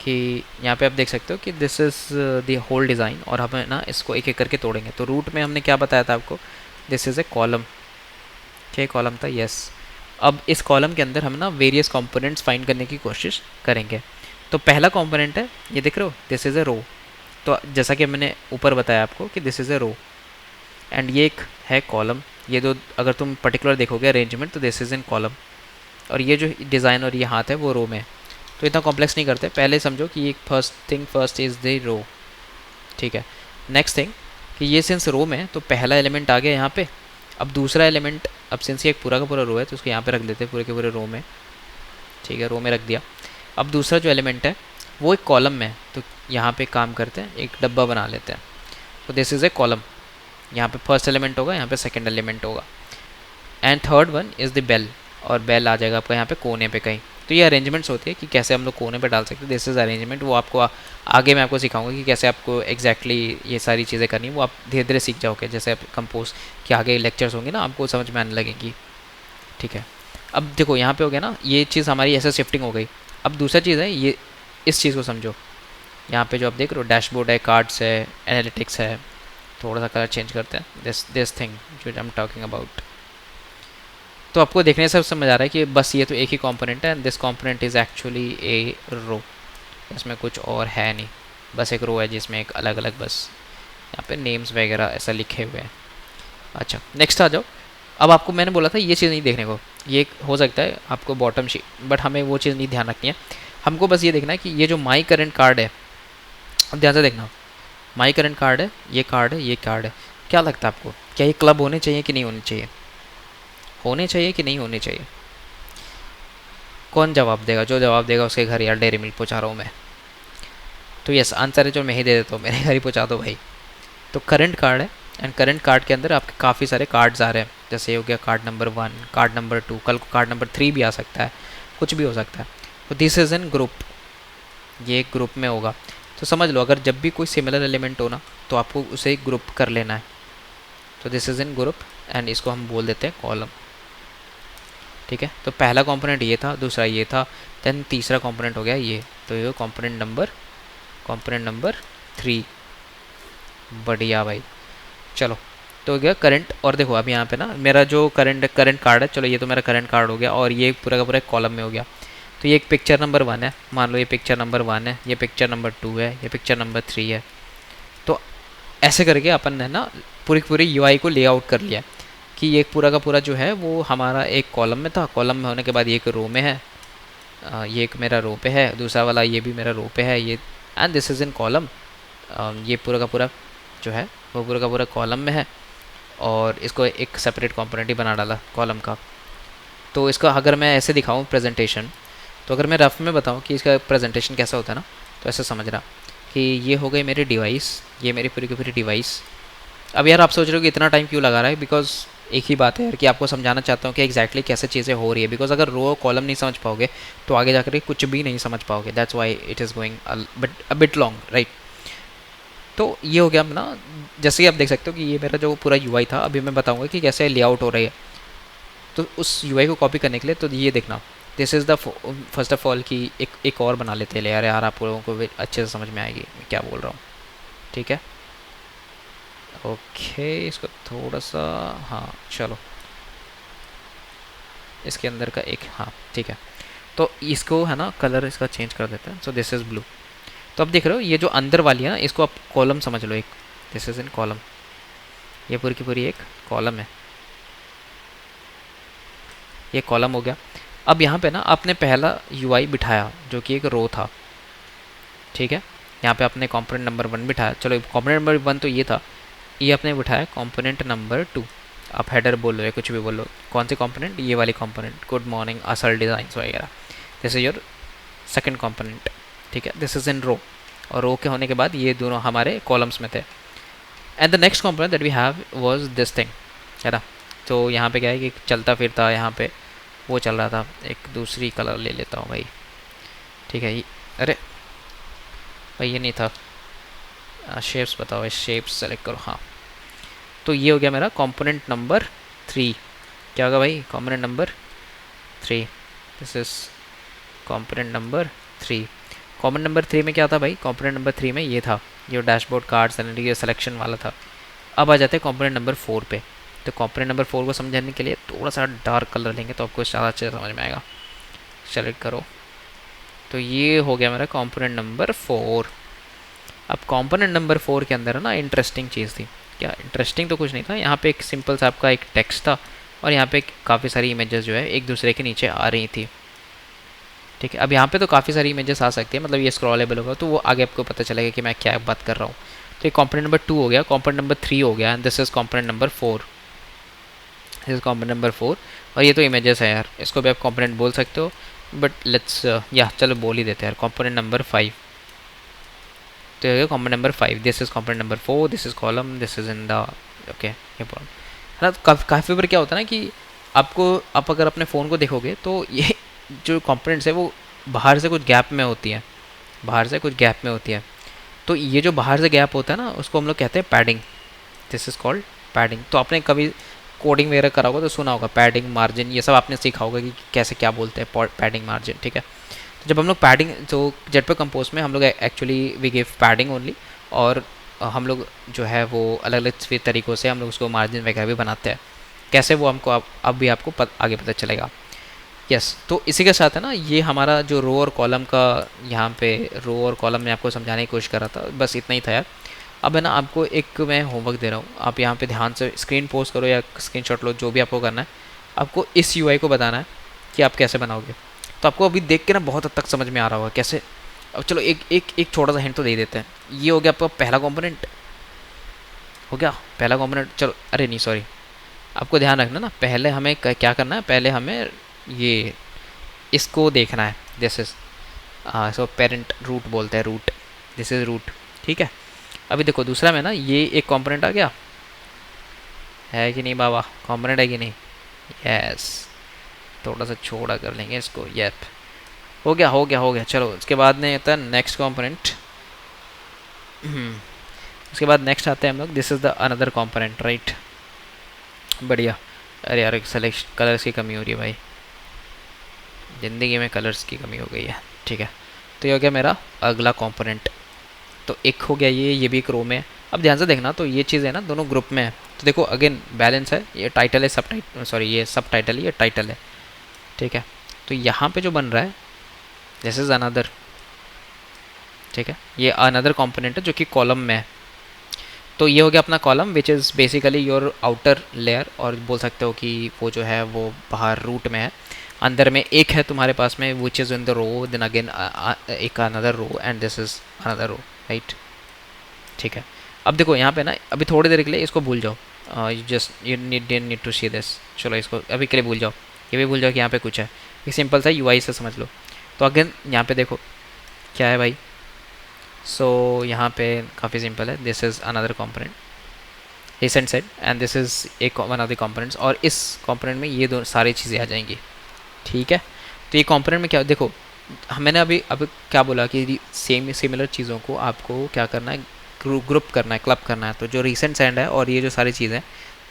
कि यहाँ पे आप देख सकते हो कि this is the whole design, और हमें ना इसको एक एक करके तोड़ेंगे। तो रूट में हमने क्या बताया था आपको, दिस इज़ ए कॉलम, क्या कॉलम था? यस। अब इस कॉलम के अंदर हम ना वेरियस कंपोनेंट्स फाइंड करने की कोशिश करेंगे। तो पहला कंपोनेंट है, ये देख रहे हो, दिस इज़ ए रो। तो जैसा कि मैंने ऊपर बताया आपको कि this is a row and ये एक है कॉलम। ये दो अगर तुम पर्टिकुलर देखोगे अरेंजमेंट तो दिस इज़ इन कॉलम, और ये जो डिज़ाइन और ये हाथ है वो रो में। तो इतना कॉम्प्लेक्स नहीं करते, पहले समझो कि ये फर्स्ट इज़ द रो, ठीक है। नेक्स्ट थिंग कि ये सिंस रो में तो पहला एलिमेंट आ गया यहाँ पे। अब दूसरा एलिमेंट, अब सिंस ये एक पूरा का पूरा रो है तो उसको यहाँ पे रख देते हैं पूरे के पूरे रो में, ठीक है, रो में रख दिया। अब दूसरा जो एलिमेंट है वो एक कॉलम में है, तो यहाँ पे काम करते हैं, एक डब्बा बना लेते हैं। तो दिस इज़ ए कॉलम, यहाँ पे फर्स्ट एलिमेंट होगा, यहाँ पे सेकंड एलिमेंट होगा, and third one is the bell, और बेल आ जाएगा आपका यहाँ पे कोने पे कहीं। तो ये अरेंजमेंट्स होती है कि कैसे हम लोग कोने पे डाल सकते हैं, दिस इज़ अरेंजमेंट। वो आपको आगे मैं आपको सिखाऊंगा कि कैसे आपको एग्जैक्टली ये सारी चीज़ें करनी है, वो आप धीरे धीरे सीख जाओगे। जैसे आप कंपोज के आगे लेक्चर्स होंगे ना, आपको समझ में आने लगेगी, ठीक है। अब देखो यहाँ पे हो गया ना, ये चीज़ हमारी ऐसे शिफ्टिंग हो गई। अब दूसरा चीज़ है, ये इस चीज़ को समझो, यहाँ पे जो आप देख रहे हो डैशबोर्ड है, कार्ड्स है, एनालिटिक्स है। थोड़ा सा कलर चेंज करते हैं, दिस थिंग जो आई एम टॉकिंग अबाउट। तो आपको देखने से समझ आ रहा है कि बस ये तो एक ही कंपोनेंट है and this component is actually a row, इसमें कुछ और है नहीं, बस एक रो है जिसमें एक अलग अलग बस यहाँ पे नेम्स वगैरह ऐसा लिखे हुए हैं। अच्छा, नेक्स्ट आ जाओ। अब आपको मैंने बोला था ये चीज़ नहीं देखने को, ये हो सकता है आपको बॉटम शीट, बट हमें वो चीज़ नहीं ध्यान रखनी है। हमको बस ये देखना है कि ये जो माई करंट कार्ड है, अब ध्यान से देखना, माई करंट कार्ड है, ये कार्ड है, ये कार्ड है। क्या लगता है आपको, क्या ये क्लब होने चाहिए कि नहीं होने चाहिए? होने चाहिए कि नहीं होने चाहिए? कौन जवाब देगा? जो जवाब देगा उसके घर यार डेयरी मिल्क पहुँचा रहा हूँ मैं। तो यस, आंसर है जो मैं ही दे देता हूँ, मेरे घर ही पहुँचा दो भाई। तो करंट कार्ड है एंड करंट कार्ड के अंदर आपके काफ़ी सारे कार्ड्स आ रहे हैं, जैसे ये हो गया कार्ड नंबर 1, कार्ड नंबर 2, कल को कार्ड नंबर 3 भी आ सकता है, कुछ भी हो सकता है। तो दिस इज़ इन ग्रुप, ये एक ग्रुप में होगा। तो समझ लो अगर जब भी कोई सिमिलर एलिमेंट हो ना तो आपको उसे ग्रुप कर लेना है। तो this is in group and इसको हम बोल देते हैं कॉलम, ठीक है। तो पहला कंपोनेंट ये था, दूसरा ये था, देन तीसरा कंपोनेंट हो गया ये। तो ये कंपोनेंट नंबर 3, बढ़िया भाई। चलो, तो हो गया करंट। और देखो अब यहाँ पे ना मेरा जो करंट कार्ड है, चलो ये तो मेरा करंट कार्ड हो गया और ये पूरा का पूरा कॉलम में हो गया। तो ये एक पिक्चर नंबर 1 है, मान लो ये पिक्चर नंबर 1 है, ये पिक्चर नंबर 2 है, ये पिक्चर नंबर 3 है। तो ऐसे करके अपन ने ना पूरी यूआई को लेआउट कर लिया कि ये पूरा का पूरा जो है वो हमारा एक कॉलम में था, कॉलम में होने के बाद ये एक रो में है, ये एक मेरा रो पे है, दूसरा वाला ये भी मेरा रो पे है, ये and this is in column. ये पूरा का पूरा जो है वो पूरा का पूरा कॉलम में है, और इसको एक सेपरेट कंपोनेंट ही बना डाला कॉलम का। तो इसका अगर मैं ऐसे दिखाऊं प्रेजेंटेशन, तो अगर मैं रफ में बताऊं कि इसका प्रेजेंटेशन कैसा होता है ना, तो ऐसे समझना कि ये हो गए मेरे डिवाइस, ये मेरी पूरी की पूरी डिवाइस। अब यार आप सोच रहे हो कि इतना टाइम क्यों लगा रहा है, बिकॉज एक ही बात है यार कि आपको समझाना चाहता हूँ कि एग्जैक्टली कैसे चीज़ें हो रही है, बिकॉज अगर रो और कॉलम नहीं समझ पाओगे तो आगे जाकर के कुछ भी नहीं समझ पाओगे। That's why it is going a bit long, right. तो ये हो गया ना, जैसे कि आप देख सकते हो कि ये मेरा जो पूरा यूआई था, अभी मैं बताऊंगा कि कैसे लेआउट हो रही है। तो उस यूआई को कॉपी करने के लिए तो ये देखना, this is the first of all कि एक और बना लेते हैं यार, आप लोगों को भी अच्छे से समझ में आएगी मैं क्या बोल रहा हूँ। ठीक है, ओके, इसको थोड़ा सा, हाँ चलो, इसके अंदर का एक, हाँ ठीक है। तो इसको है ना कलर इसका चेंज कर देते हैं, सो दिस इज़ ब्लू। तो अब देख रहे हो ये जो अंदर वाली है ना, इसको आप कॉलम समझ लो, एक दिस इज़ इन कॉलम, ये पूरी की पूरी एक कॉलम है, ये कॉलम हो गया। अब यहाँ पे ना आपने पहला यूआई बिठाया जो कि एक रो था, ठीक है। यहाँ पे आपने कंपोनेंट नंबर 1 बिठाया, चलो कंपोनेंट नंबर 1 तो ये था, ये आपने बिठाया कंपोनेंट नंबर 2। आप हेडर बोलो या कुछ भी बोलो, कौन सी कंपोनेंट, ये वाली कंपोनेंट, गुड मॉर्निंग असल डिज़ाइंस वगैरह, this is your second component, ठीक है। दिस इज़ इन रो, और रो के होने के बाद ये दोनों हमारे कॉलम्स में थे। And the next component that we have was this thing, है ना। तो यहाँ पे क्या है कि चलता फिरता यहाँ पे वो चल रहा था, एक दूसरी कलर ले लेता हूँ भाई, ठीक है। अरे भाई ये नहीं था, शेप्स बताओ, शेप्स सेलेक्ट करो, हाँ। तो ये हो गया मेरा कंपोनेंट नंबर 3, क्या होगा भाई, component number 3, this is component number 3। Component number 3 में क्या था भाई, कंपोनेंट नंबर 3 में ये था, जो डैशबोर्ड कार्ड्स एंड ये सिलेक्शन वाला था। अब आ जाते हैं कंपोनेंट नंबर 4 पे। तो कंपोनेंट नंबर 4 को समझाने के लिए थोड़ा सा डार्क कलर लेंगे तो आपको ज़्यादा अच्छे से समझ में आएगा। सेलेक्ट करो, तो ये हो गया मेरा कंपोनेंट नंबर 4। अब कंपोनेंट नंबर 4 के अंदर है ना इंटरेस्टिंग चीज़ थी, क्या इंटरेस्टिंग तो कुछ नहीं था, यहाँ पे एक सिंपल सा आपका एक टेक्स्ट था, और यहाँ पे काफ़ी सारी इमेजेस जो है एक दूसरे के नीचे आ रही थी, ठीक है। अब यहाँ पे तो काफ़ी सारी इमेजेस आ सकती है, मतलब ये स्क्रॉलेबल होगा तो वो आगे आपको पता चलेगा कि मैं क्या बात कर रहा हूँ। तो ये कंपोनेंट नंबर 2 हो गया, कंपोनेंट नंबर 3 हो गया, and this is component number 4, this is component number 4। और ये तो इमेजेस है यार, इसको भी आप कंपोनेंट बोल सकते हो, बट लेट्स या चलो बोल ही देते हैं यार, कंपोनेंट नंबर 5। तो ये component number 5, this is component number 4, this is column, this is in the, okay ये है ना। काफ़ी बार क्या होता है ना कि आपको, आप अगर अपने फ़ोन को देखोगे तो ये जो कंपोनेंट्स है वो बाहर से कुछ गैप में होती है, बाहर से कुछ गैप में होती है। तो ये जो बाहर से गैप होता है ना उसको हम लोग कहते हैं padding, this is called padding. तो आपने कभी कोडिंग वगैरह करा होगा तो सुना होगा पैडिंग, मार्जिन, ये सब आपने सीखा होगा कि कैसे क्या बोलते हैं पैडिंग, मार्जिन, ठीक है। तो जब हम लोग पैडिंग, तो जेट पे कंपोज में हम लोग actually we give padding only, और हम लोग जो है वो अलग अलग तरीक़ों से हम लोग उसको मार्जिन वगैरह भी बनाते हैं, कैसे वो हमको अब भी आपको आगे पता चलेगा। यस, तो इसी के साथ है ना ये हमारा जो रो और कॉलम का, यहाँ पे रो और कॉलम में आपको समझाने की कोशिश कर रहा था, बस इतना ही था यार। अब है ना आपको एक मैं होमवर्क दे रहा हूँ, आप यहाँ पे ध्यान से स्क्रीन पोस्ट करो या स्क्रीनशॉट लो, जो भी आपको करना है। आपको इस यूआई को बताना है कि आप कैसे बनाओगे। तो आपको अभी देख के ना बहुत हद तक समझ में आ रहा होगा कैसे। अब चलो एक छोटा सा हिंट तो दे देते हैं। ये हो गया आपका पहला कंपोनेंट, हो गया पहला कंपोनेंट। चलो अरे नहीं सॉरी, आपको ध्यान रखना ना, पहले हमें क्या करना है, पहले हमें ये इसको देखना है, this is so parent root बोलते हैं, रूट, दिस इज रूट, ठीक है। अभी देखो दूसरा में ना ये एक कंपोनेंट आ गया है कि नहीं बाबा, कंपोनेंट है कि नहीं, यस। थोड़ा सा छोड़ा कर लेंगे इसको, येप, हो गया हो गया हो गया। चलो उसके बाद में आता है नेक्स्ट कंपोनेंट, उसके बाद नेक्स्ट आते हैं हम लोग, this is the another component, right, बढ़िया। अरे यार सेलेक्शन कलर्स की कमी हो रही है भाई, ज़िंदगी में कलर्स की कमी हो गई है, ठीक है। तो ये हो गया मेरा अगला कंपोनेंट। तो एक हो गया ये भी एक रो में है। अब ध्यान से देखना, तो ये चीज़ है ना दोनों ग्रुप में है, तो देखो अगेन बैलेंस है, ये टाइटल है, सब टाइटल, सॉरी ये सब टाइटल है, ये टाइटल है, ठीक है। तो यहाँ पे जो बन रहा है दिस इज़ अनदर, ठीक है, ये अनदर कंपोनेंट है जो कि कॉलम में है। तो ये हो गया अपना column which is basically your outer layer, और बोल सकते हो कि वो जो है वो बाहर रूट में है। अंदर में एक है तुम्हारे पास में which is in the row, then again एक another row, and this is another row, right, ठीक है। अब देखो यहाँ पे ना अभी थोड़ी देर के लिए इसको भूल जाओ, you need to see this, चलो इसको अभी के लिए भूल जाओ, ये भी भूल जाओ कि यहाँ पे कुछ है, ये सिंपल सा यूआई से समझ लो। तो अगेन यहाँ पे देखो क्या है भाई, सो यहाँ पे काफ़ी सिंपल है, this is another component, recent set and this is एक वन ऑफ द कंपोनेंट्स, और इस कंपोनेंट में ये दो सारी चीज़ें आ जाएंगी। ठीक है, तो ये कंपोनेंट में क्या देखो, मैंने अभी क्या बोला कि सेम सिमिलर चीज़ों को आपको क्या करना है, ग्रुप करना है, क्लब करना है। तो जो रिसेंट सेंड है और ये जो सारी चीज़ें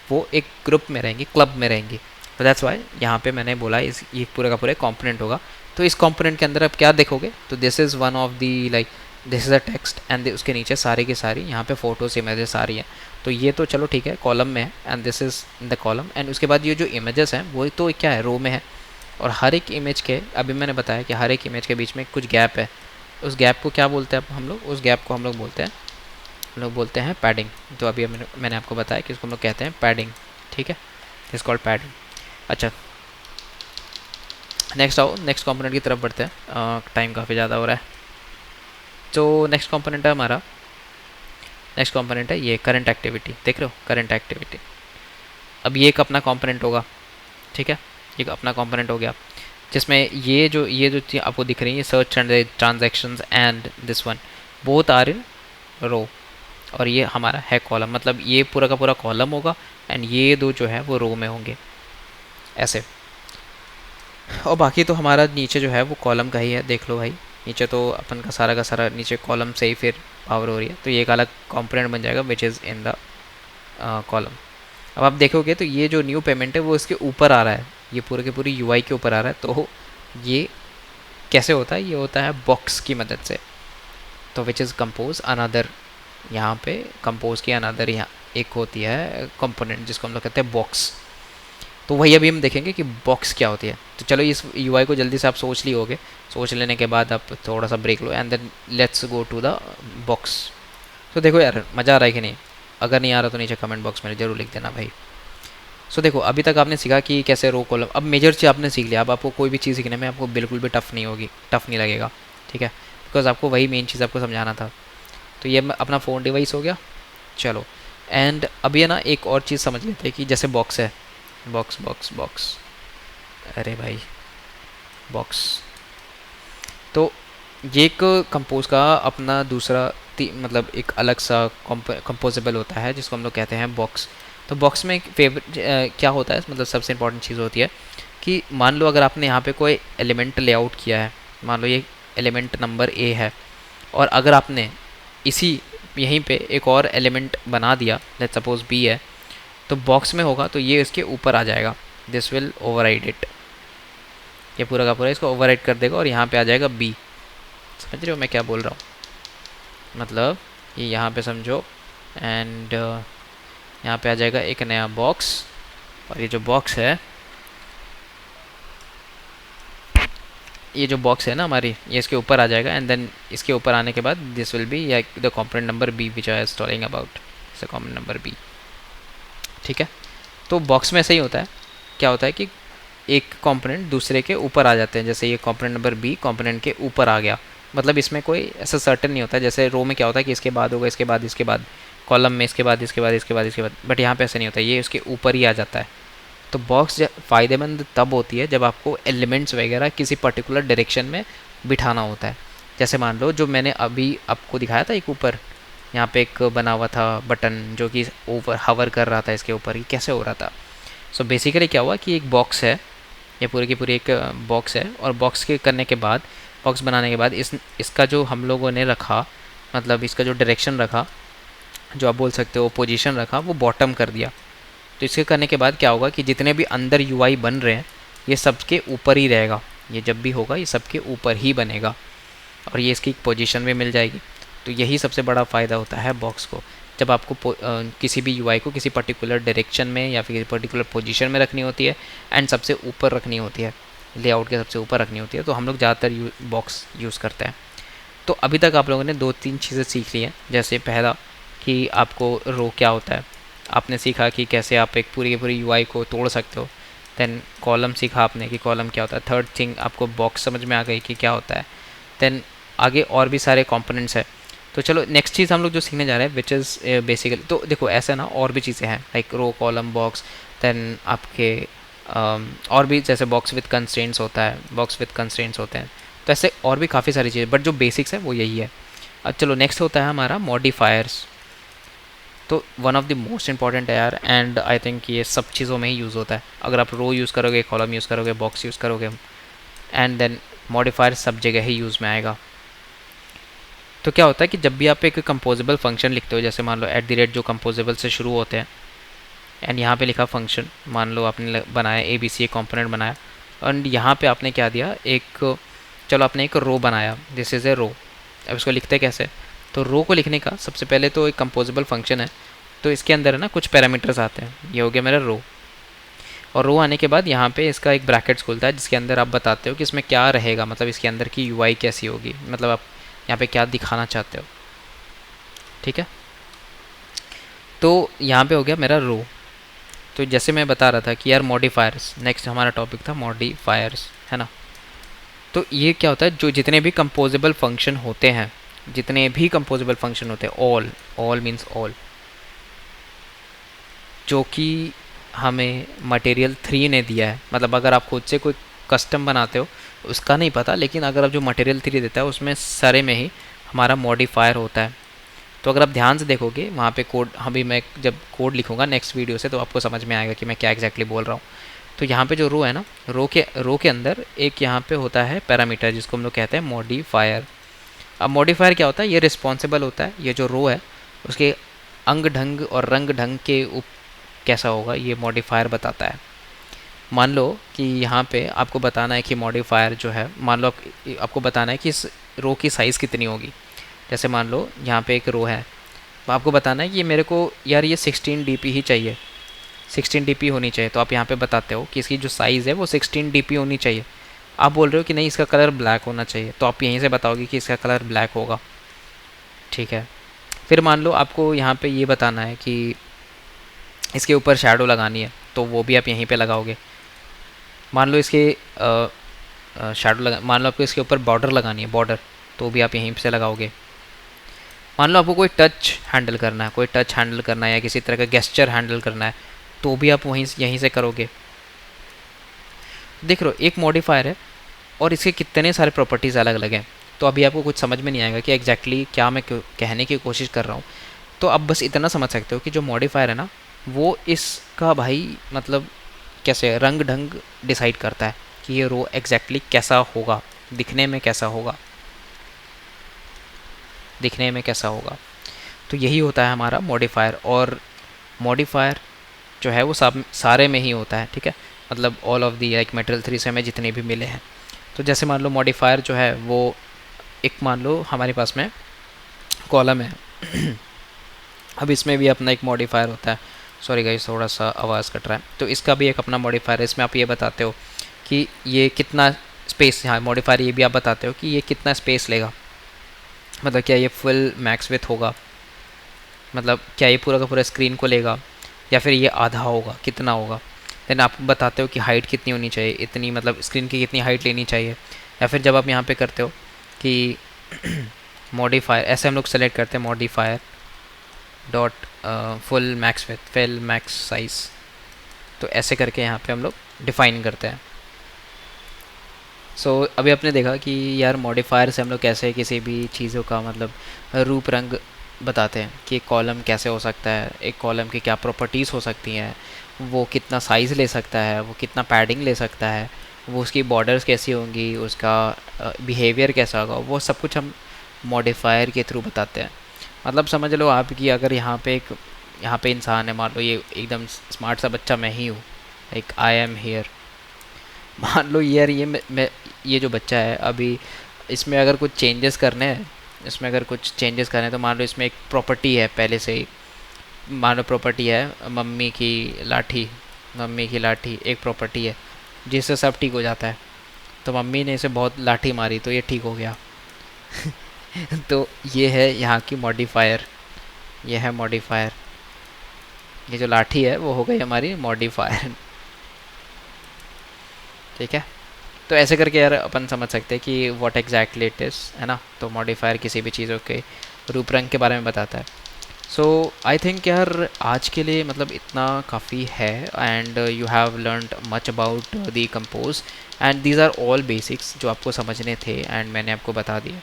वो एक ग्रुप में रहेंगी, क्लब में रहेंगी। तो दैट्स वाई यहाँ पे मैंने बोला इस ये पूरे का पूरा कंपोनेंट होगा। तो इस कंपोनेंट के अंदर आप क्या देखोगे, तो this is one of the like this is a text and उसके नीचे सारी की सारी यहाँ पे फोटोज इमेजेस सारी हैं। तो ये तो चलो ठीक है कॉलम में है and this is in the column, and उसके बाद ये जो इमेजेस हैं वो तो क्या है, रो में है। और हर एक इमेज के, अभी मैंने बताया कि हर एक इमेज के बीच में कुछ गैप है, उस गैप को क्या बोलते हैं हम लोग, उस गैप को हम लोग बोलते हैं पैडिंग। तो अभी मैंने आपको बताया कि उसको हम लोग कहते हैं पैडिंग। ठीक है, इस कॉल्ड पैडिंग। अच्छा, नेक्स्ट आओ, नेक्स्ट कंपोनेंट की तरफ बढ़ते हैं, टाइम काफ़ी ज़्यादा हो रहा है। तो नेक्स्ट कंपोनेंट है हमारा, नेक्स्ट कंपोनेंट है ये करंट एक्टिविटी। देख रहे हो, करंट एक्टिविटी। अब ये एक अपना कंपोनेंट होगा। ठीक है, एक अपना कंपोनेंट हो गया जिसमें ये जो चीज़ आपको दिख रही है, search transactions and this one both are in row, और ये हमारा है कॉलम। मतलब ये पूरा का पूरा कॉलम होगा एंड ये दो जो है वो रो में होंगे ऐसे। और बाकी तो हमारा नीचे जो है वो कॉलम का ही है, देख लो भाई, नीचे तो अपन का सारा नीचे कॉलम से ही फिर पावर हो रही है। तो ये एक अलग कंपोनेंट बन जाएगा विच इज़ इन द कॉलम। अब आप देखोगे तो ये जो न्यू पेमेंट है वो इसके ऊपर आ रहा है, ये पूरे के पूरी यूआई के ऊपर आ रहा है। तो ये कैसे होता है, ये होता है बॉक्स की मदद से। तो विच इज़ कंपोज अनदर, यहाँ पे कंपोज की अनदर यहाँ एक होती है कंपोनेंट जिसको हम लोग कहते हैं बॉक्स। तो वही अभी हम देखेंगे कि बॉक्स क्या होती है। तो चलो इस यूआई को जल्दी से आप सोच ली होगे, सोच लेने के बाद आप थोड़ा सा ब्रेक लो and then let's go to the box. तो देखो यार मज़ा आ रहा है कि नहीं, अगर नहीं आ रहा तो नीचे कमेंट बॉक्स में ज़रूर लिख देना भाई। सो देखो अभी तक आपने सीखा कि कैसे रो कॉलम, अब मेजर चीज़ आपने सीख लिया। अब आपको कोई भी चीज़ सीखने में आपको बिल्कुल भी टफ़ नहीं होगी, टफ़ नहीं लगेगा। ठीक है, बिकॉज आपको वही मेन चीज़ आपको समझाना था। तो ये अपना फ़ोन डिवाइस हो गया। चलो एंड अब ये ना एक और चीज़ समझ लेते हैं कि जैसे बॉक्स है, बॉक्स बॉक्स बॉक्स, अरे भाई बॉक्स। तो ये एक कंपोज का अपना दूसरा मतलब एक अलग सा कंपोजेबल होता है जिसको हम लोग कहते हैं बॉक्स। तो बॉक्स में एक फेवरेट क्या होता है, मतलब सबसे इंपॉर्टेंट चीज़ होती है कि मान लो अगर आपने यहाँ पे कोई एलिमेंट लेआउट किया है, मान लो ये एलिमेंट नंबर ए है, और अगर आपने इसी यहीं पे एक और एलिमेंट बना दिया, लेट्स सपोज बी है, तो बॉक्स में होगा तो ये इसके ऊपर आ जाएगा, दिस विल ओवरराइड इट। ये पूरा का पूरा इसको ओवरराइड कर देगा और यहाँ पे आ जाएगा बी। समझ रहे हो मैं क्या बोल रहा हूँ, मतलब ये यहाँ पे समझो एंड यहाँ पे आ जाएगा एक नया बॉक्स, और ये जो बॉक्स है, ये जो बॉक्स है ना हमारी, ये इसके ऊपर आ जाएगा एंड देन इसके ऊपर आने के बाद दिस विल बी या the component number B which I am talking about, it's a component number B. ठीक है, तो बॉक्स में ऐसा ही होता है, क्या होता है कि एक कंपोनेंट दूसरे के ऊपर आ जाते हैं। जैसे ये कंपोनेंट नंबर बी कंपोनेंट के ऊपर आ गया, मतलब इसमें कोई ऐसा सर्टेन नहीं होता है। जैसे रो में क्या होता है कि इसके बाद होगा, इसके बाद, इसके बाद, कॉलम में इसके बाद, इसके बाद, इसके बाद, इसके बाद, बट यहाँ पे ऐसा नहीं होता, ये उसके ऊपर ही आ जाता है। तो बॉक्स फ़ायदेमंद तब होती है जब आपको एलिमेंट्स वगैरह किसी पर्टिकुलर डायरेक्शन में बिठाना होता है। जैसे मान लो जो मैंने अभी आपको दिखाया था, एक ऊपर यहाँ पे एक बना हुआ था बटन जो कि ओवर हवर कर रहा था इसके ऊपर, ये कैसे हो रहा था। सो बेसिकली क्या हुआ कि एक बॉक्स है, ये पूरी की पूरी एक बॉक्स है, और बॉक्स के करने के बाद, बॉक्स बनाने के बाद इसका जो हम लोगों ने रखा, मतलब इसका जो डायरेक्शन रखा, जो आप बोल सकते हो पोजीशन रखा, वो बॉटम कर दिया। तो इसके करने के बाद क्या होगा कि जितने भी अंदर यूआई बन रहे हैं ये सबके ऊपर ही रहेगा, ये जब भी होगा ये सबके ऊपर ही बनेगा, और ये इसकी पोजीशन भी मिल जाएगी। तो यही सबसे बड़ा फ़ायदा होता है बॉक्स को, जब आपको किसी भी यूआई को किसी पर्टिकुलर डायरेक्शन में या फिर पर्टिकुलर पोजीशन में रखनी होती है एंड सबसे ऊपर रखनी होती है, लेआउट के सबसे ऊपर रखनी होती है, तो हम लोग ज़्यादातर बॉक्स यूज़ करते हैं। तो अभी तक आप लोगों ने 2-3 चीज़ें सीख ली हैं। जैसे पहला कि आपको रो क्या होता है, आपने सीखा कि कैसे आप एक पूरी की पूरी यूआई को तोड़ सकते हो। देन कॉलम सीखा आपने कि कॉलम क्या होता है। थर्ड थिंग आपको बॉक्स समझ में आ गई कि क्या होता है। देन आगे और भी सारे कंपोनेंट्स हैं। तो चलो नेक्स्ट चीज़ हम लोग जो सीखने जा रहे हैं विच इज़ बेसिकली, तो देखो ऐसा ना और भी चीज़ें हैं लाइक रो, कॉलम, बॉक्स, देन आपके और भी जैसे बॉक्स विद कंस्ट्रेंट्स होता है, बॉक्स विद कंस्ट्रेंट्स होते हैं। तो ऐसे और भी काफ़ी सारी चीज़ें, बट जो बेसिक्स है वो यही है। अब चलो नेक्स्ट होता है हमारा मॉडिफायर्स। तो one of the most important है यार, एंड आई थिंक ये सब चीज़ों में ही यूज़ होता है। अगर आप रो यूज़ करोगे, कॉलम यूज़ करोगे, बॉक्स यूज़ करोगे, एंड देन मॉडिफायर सब जगह ही यूज़ में आएगा। तो क्या होता है कि जब भी आप एक कंपोजेबल फंक्शन लिखते हो, जैसे मान लो एट द रेट जो कंपोजेबल से शुरू होते हैं, एंड यहाँ पे लिखा फंक्शन, मान लो आपने बनाया ए बी सी, एक कॉम्पोनेंट बनाया, एंड यहाँ पे आपने क्या दिया, एक, चलो आपने एक रो बनाया, दिस इज़ ए रो। अब इसको लिखते कैसे? तो रो को लिखने का सबसे पहले तो एक कंपोजेबल फंक्शन है, तो इसके अंदर है ना कुछ पैरामीटर्स आते हैं, ये हो गया मेरा रो। और रो आने के बाद यहाँ पे इसका एक ब्रैकेट्स खुलता है, जिसके अंदर आप बताते हो कि इसमें क्या रहेगा, मतलब इसके अंदर की यूआई कैसी होगी, मतलब आप यहाँ पे क्या दिखाना चाहते हो। ठीक है, तो यहाँ पे हो गया मेरा रो। तो जैसे मैं बता रहा था कि यार मॉडिफायर्स, नेक्स्ट हमारा टॉपिक था मॉडिफायर्स, है ना। तो ये क्या होता है, जो जितने भी कंपोजेबल फंक्शन होते हैं, जितने भी कंपोजेबल फंक्शन होते हैं, ऑल, ऑल मीन्स ऑल, जो कि हमें मटेरियल 3 ने दिया है, मतलब अगर आप खुद से कोई कस्टम बनाते हो उसका नहीं पता, लेकिन अगर आप जो मटेरियल 3 देता है उसमें सारे में ही हमारा मॉडिफायर होता है। तो अगर आप ध्यान से देखोगे वहाँ पे कोड, अभी मैं जब कोड लिखूँगा नेक्स्ट वीडियो से, तो आपको समझ में आएगा कि मैं क्या एग्जैक्टली बोल रहा हूँ। तो यहाँ पे जो रो है ना, रो के अंदर एक यहाँ पे होता है पैरामीटर, जिसको हम लोग कहते हैं मॉडिफायर। अब मॉडिफायर क्या होता है, ये रिस्पॉन्सिबल होता है, ये जो रो है उसके अंग ढंग और रंग ढंग के कैसा होगा, ये मॉडिफायर बताता है। मान लो कि यहाँ पे आपको बताना है कि मॉडिफायर जो है, मान लो आपको बताना है कि इस रो की साइज़ कितनी होगी। जैसे मान लो यहाँ पे एक रो है, तो आपको बताना है कि ये मेरे को यार ये 16 dp ही चाहिए, 16 dp होनी चाहिए। तो आप यहाँ पे बताते हो कि इसकी जो साइज़ है वो 16 dp होनी चाहिए। आप बोल रहे हो कि नहीं इसका कलर ब्लैक होना चाहिए, तो आप यहीं से बताओगे कि इसका कलर ब्लैक होगा। ठीक है, फिर मान लो आपको यहाँ पे ये बताना है कि इसके ऊपर शैडो लगानी है, तो वो भी आप यहीं पे लगाओगे। मान लो इसके शैडो लगा, मान लो आपको इसके ऊपर बॉर्डर लगानी है, बॉर्डर, तो भी आप यहीं से लगाओगे। मान लो आपको कोई टच हैंडल करना है, कोई टच हैंडल करना है या किसी तरह का गेस्चर हैंडल करना है, तो भी आप यहीं से करोगे। देख लो एक मॉडिफायर है और इसके कितने सारे प्रॉपर्टीज़ अलग अलग हैं, तो अभी आपको कुछ समझ में नहीं आएगा कि एग्जैक्टली क्या मैं कहने की कोशिश कर रहा हूँ। तो अब बस इतना समझ सकते हो कि जो मॉडिफायर है ना, वो इसका भाई मतलब कैसे रंग ढंग डिसाइड करता है कि ये रो एग्जैक्टली कैसा होगा, दिखने में कैसा होगा, दिखने में कैसा होगा। तो यही होता है हमारा मॉडिफायर। और मॉडिफायर जो है वो सब सारे में ही होता है, ठीक है, मतलब all of the like material 3 से हमें जितने भी मिले हैं। तो जैसे मान लो मॉडिफायर जो है वो एक, मान लो हमारे पास में कॉलम है अब इसमें भी अपना एक मॉडिफायर होता है। सॉरी गाइस, थोड़ा सा आवाज़ कट रहा है। तो इसका भी एक अपना मॉडिफायर है, इसमें आप ये बताते हो कि ये कितना स्पेस, यहाँ मॉडिफायर ये भी आप बताते हो कि ये कितना स्पेस लेगा, मतलब क्या ये फुल मैक्स विथ होगा, मतलब क्या ये पूरा का पूरा स्क्रीन को लेगा, या फिर ये आधा होगा, कितना होगा। देन आप बताते हो कि हाइट कितनी होनी चाहिए, इतनी, मतलब स्क्रीन की कितनी हाइट लेनी चाहिए। या फिर जब आप यहाँ पे करते हो कि मॉडिफायर, ऐसे हम लोग सेलेक्ट करते हैं modifier dot full max with, full max size, तो ऐसे करके यहाँ पे हम लोग डिफ़ाइन करते हैं। सो अभी आपने देखा कि यार मॉडिफायर से हम लोग कैसे किसी भी चीज़ों का मतलब रूप रंग बताते हैं कि एक कॉलम कैसे हो सकता है, एक कॉलम की क्या प्रॉपर्टीज़ हो सकती हैं, वो कितना साइज़ ले सकता है, वो कितना पैडिंग ले सकता है, वो उसकी बॉर्डर्स कैसी होंगी, उसका बिहेवियर कैसा होगा, वो सब कुछ हम मॉडिफायर के थ्रू बताते हैं। मतलब समझ लो आप कि अगर यहाँ पे इंसान है, मान लो ये एकदम स्मार्ट सा बच्चा मैं ही हूँ, एक आई एम हेयर, मान लो यार ये जो बच्चा है अभी, इसमें अगर कुछ चेंजेस करने हैं, इसमें अगर कुछ चेंजेस करने हैं, तो मान लो इसमें एक प्रॉपर्टी है पहले से ही, मान लो प्रॉपर्टी है मम्मी की लाठी, मम्मी की लाठी एक प्रॉपर्टी है जिससे सब ठीक हो जाता है। तो मम्मी ने इसे बहुत लाठी मारी तो ये ठीक हो गया तो ये है यहाँ की मॉडिफायर, ये है मॉडिफायर, ये जो लाठी है वो हो गई हमारी मॉडिफायर। ठीक है, तो ऐसे करके यार अपन समझ सकते हैं कि व्हाट एग्जैक्टली इट इज़, है ना। तो मॉडिफायर किसी भी चीज़ों के रूप रंग के बारे में बताता है। सो आई थिंक यार आज के लिए मतलब इतना काफ़ी है, and you have learned much about the Compose, and these are all basics जो आपको समझने थे, एंड मैंने आपको बता दिया।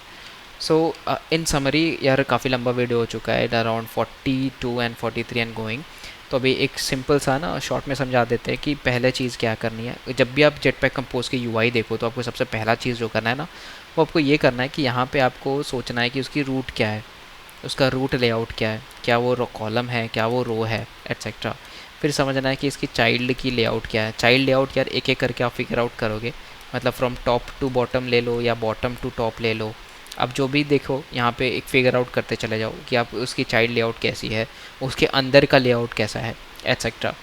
सो इन समरी यार काफ़ी लंबा वीडियो हो चुका है, अराउंड 42 एंड 43 एंड गोइंग। तो अभी एक सिंपल सा ना शॉर्ट में समझा देते हैं कि पहले चीज़ क्या करनी है। जब भी आप जेटपैक कंपोज की यूआई देखो तो आपको सबसे पहला चीज़ जो करना है ना, वो आपको ये करना है कि यहाँ पे आपको सोचना है कि उसकी रूट क्या है, उसका रूट लेआउट क्या है, क्या वो कॉलम है, क्या वो रो है, एट्सेट्रा। फिर समझना है कि इसकी चाइल्ड की लेआउट क्या है। चाइल्ड लेआउट यार एक एक करके आप फिगर आउट करोगे, मतलब फ्रॉम टॉप टू बॉटम ले लो या बॉटम टू टॉप ले लो। अब जो भी देखो यहाँ पे एक फिगर आउट करते चले जाओ कि आप उसकी चाइल्ड लेआउट कैसी है, उसके अंदर का लेआउट कैसा है, एट्सेट्रा।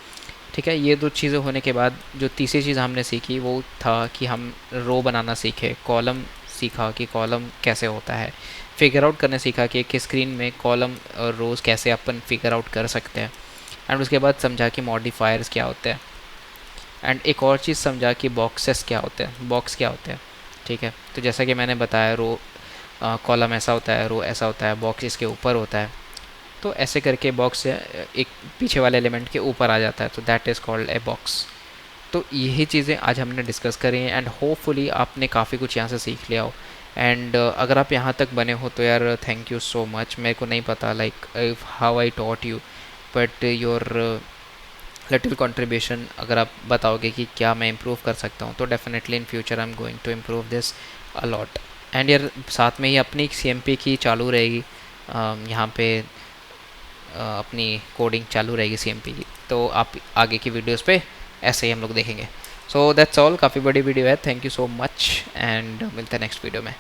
ठीक है, ये दो चीज़ें होने के बाद जो तीसरी चीज़ हमने सीखी वो था कि हम रो बनाना सीखे, कॉलम सीखा कि कॉलम कैसे होता है, फिगर आउट करने सीखा कि एक स्क्रीन में कॉलम और रोज़ कैसे अपन फिगर आउट कर सकते हैं। एंड उसके बाद समझा कि मॉडिफायर्स क्या होते हैं। एंड एक और चीज़ समझा कि बॉक्सेस क्या होते हैं, बॉक्स क्या होते हैं। ठीक है, तो जैसा कि मैंने बताया, रो कॉलम ऐसा होता है, रो ऐसा होता है, बॉक्स इसके ऊपर होता है। तो ऐसे करके बॉक्स एक पीछे वाले एलिमेंट के ऊपर आ जाता है, तो that is called a box. तो यही चीज़ें आज हमने डिस्कस करी हैं एंड होपफुली आपने काफ़ी कुछ यहाँ से सीख लिया हो। एंड अगर आप यहाँ तक बने हो तो यार थैंक यू सो मच। मेरे को नहीं पता like how I taught you, but your little contribution अगर आप बताओगे कि क्या मैं इम्प्रूव कर सकता हूँ, तो definitely in future I am going to improve this a lot. And यार साथ में ही अपनी सीएमपी की चालू रहेगी, यहाँ पे अपनी कोडिंग चालू रहेगी सीएमपी की। तो आप आगे की वीडियोस पे ऐसे ही हम लोग देखेंगे। सो दैट्स ऑल, काफ़ी बड़ी वीडियो है। Thank you so much and मिलते हैं नेक्स्ट वीडियो में।